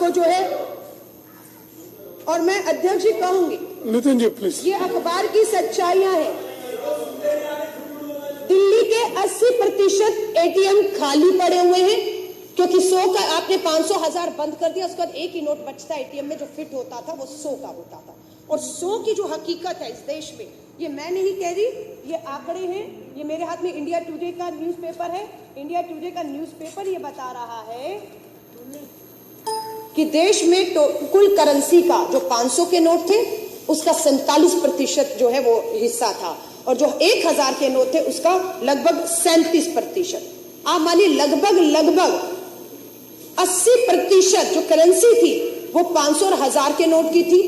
आपको जो है, और मैं अध्यक्ष जी कहूंगी, नितिन जी प्लीज, ये अखबार की सच्चाइयां हैं। दिल्ली के 80% एटीएम खाली पड़े हुए हैं, क्योंकि 100 का आपने 500,000 बंद कर दिया, उसके बाद एक ही नोट बचता एटीएम में जो फिट होता था वो 100 का होता था। और 100 की जो हकीकत है इस देश में, ये मैं नहीं कह रही, ये आंकड़े हैं, ये मेरे हाथ में इंडिया टुडे का न्यूज़पेपर है। इंडिया टुडे का न्यूज़पेपर ये बता रहा है कि देश में कुल करेंसी का जो 500 के नोट थे उसका 47% जो है वो हिस्सा था, और जो 1000 के नोट थे उसका लगभग 37%। आप मानिए लगभग 80% जो करेंसी थी वो 500 और 1000 के नोट की थी।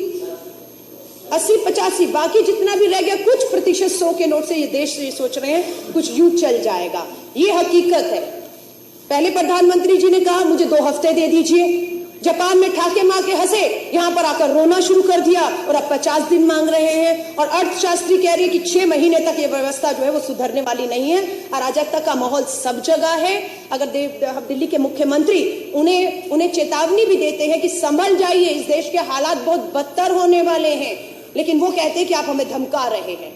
80-85 बाकी जितना भी रह गया, कुछ प्रतिशत 100 के नोट से ये देश ये सोच रहे हैं कुछ यूं चल जाएगा। ये हकीकत है। पहले प्रधानमंत्री जी ने कहा मुझे 2 हफ्ते दे दीजिए, जापान में ठाके मार के हंसे, यहां पर आकर रोना शुरू कर दिया और अब 50 दिन मांग रहे हैं। और अर्थशास्त्री कह रही है कि 6 महीने तक ये व्यवस्था जो है वो सुधरने वाली नहीं है। अराजकता का माहौल सब जगह है। अगर दिल्ली के मुख्यमंत्री उन्हें चेतावनी भी देते हैं कि संभल जाइए, इस देश के हालात बहुत बदतर होने वाले हैं, लेकिन वो कहते हैं कि आप हमें धमका रहे हैं,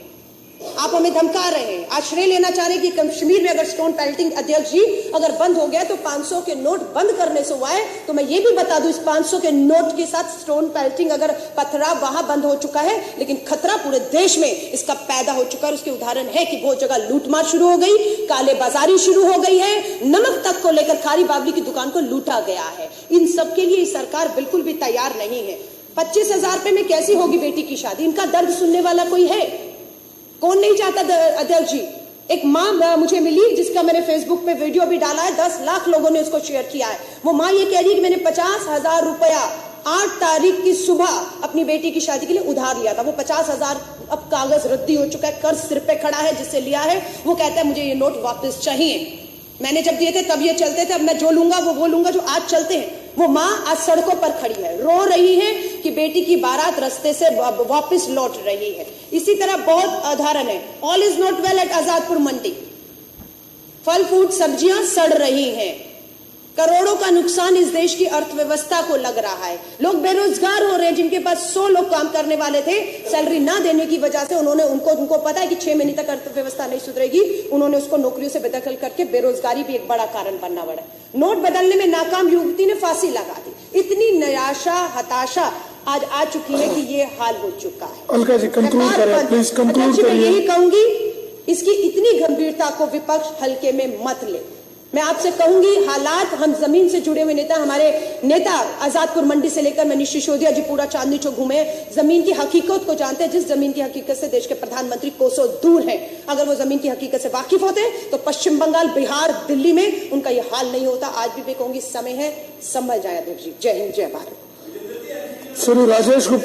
आप हमें धमका रहे हैं। आश्रय लेना चाह रहे हैं कि कश्मीर में अगर स्टोन पेल्टिंग, अध्यक्ष जी, अगर बंद हो गया तो 500 के नोट बंद करने से हुआ है। तो मैं ये भी बता दूं, इस 500 के नोट के साथ स्टोन पेल्टिंग अगर पथराव वहां बंद हो चुका है, लेकिन खतरा पूरे देश में इसका पैदा हो चुका है। उसके उदाहरण है कि बहुत जगह लूटमार शुरू हो गई, काले बाजारी शुरू हो गई है, नमक तक को लेकर खारी बाबली की दुकान को लूटा गया है। इन सब के लिए सरकार बिल्कुल भी तैयार नहीं है। 25,000 रुपए में कैसी होगी बेटी की शादी? इनका दर्द सुनने वाला कोई है? कौन नहीं चाहता? अध्यक्ष जी, एक माँ मुझे मिली जिसका मैंने फेसबुक पे वीडियो भी डाला है, 10 लाख लोगों ने उसको शेयर किया है। वो माँ ये कह रही है कि मैंने 50,000 रुपया 8 तारीख की सुबह अपनी बेटी की शादी के लिए उधार लिया था। वो 50,000 अब कागज रद्दी हो चुका है, कर्ज सिर पे खड़ा है जिससे लिया है। वो कहता है मुझे ये नोट वापस चाहिए। मैंने जब दिए थे तब ये चलते थे, अब मैं जो लूंगा वो लूंगा जो आज चलते हैं। वो माँ आज सड़कों पर खड़ी है, रो रही है कि बेटी की बारात रास्ते से वापस लौट रही है। इसी तरह बहुत उदाहरण है। All is not well at Azadpur mandi. फल फूड सब्जियां सड़ रही हैं। करोड़ों का नुकसान इस देश की अर्थव्यवस्था को लग रहा है। लोग बेरोजगार हो रहे हैं, जिनके पास 100 लोग काम करने वाले थे, सैलरी ना देने की वजह से उनको पता है कि 6 महीने तक अर्थव्यवस्था नहीं सुधरेगी, उन्होंने उसको नौकरियों से बेदखल करके बेरोजगारी भी एक बड़ा कारण बनना पड़ा। नोट बदलने में नाकाम युवती ने फांसी लगा दी। इतनी निराशा, हताशा आज आ चुकी है कि ये हाल हो चुका है। अलका जी कंक्लूड करें प्लीज, कंक्लूड करिए। मैं यही कहूंगी, इसकी इतनी गंभीरता को विपक्ष हल्के में मत ले। मैं आपसे कहूंगी, हालात, हम जमीन से जुड़े हुए नेता, हमारे नेता आजादपुर मंडी से लेकर मनीष सिसोदिया जी पूरा चांदनी चौक घूमे, जमीन की हकीकत को जानते हैं। जिस जमीन की हकीकत से देश के प्रधानमंत्री कोसों दूर हैं, अगर वो जमीन की हकीकत से वाकिफ होते तो पश्चिम बंगाल, बिहार, दिल्ली में उनका ये हाल नहीं होता। आज भी मैं कहूंगी समय है, संभल जाए अध्यक्ष जी। जय हिंद, जय भारत। श्री राजेश गुप्ता।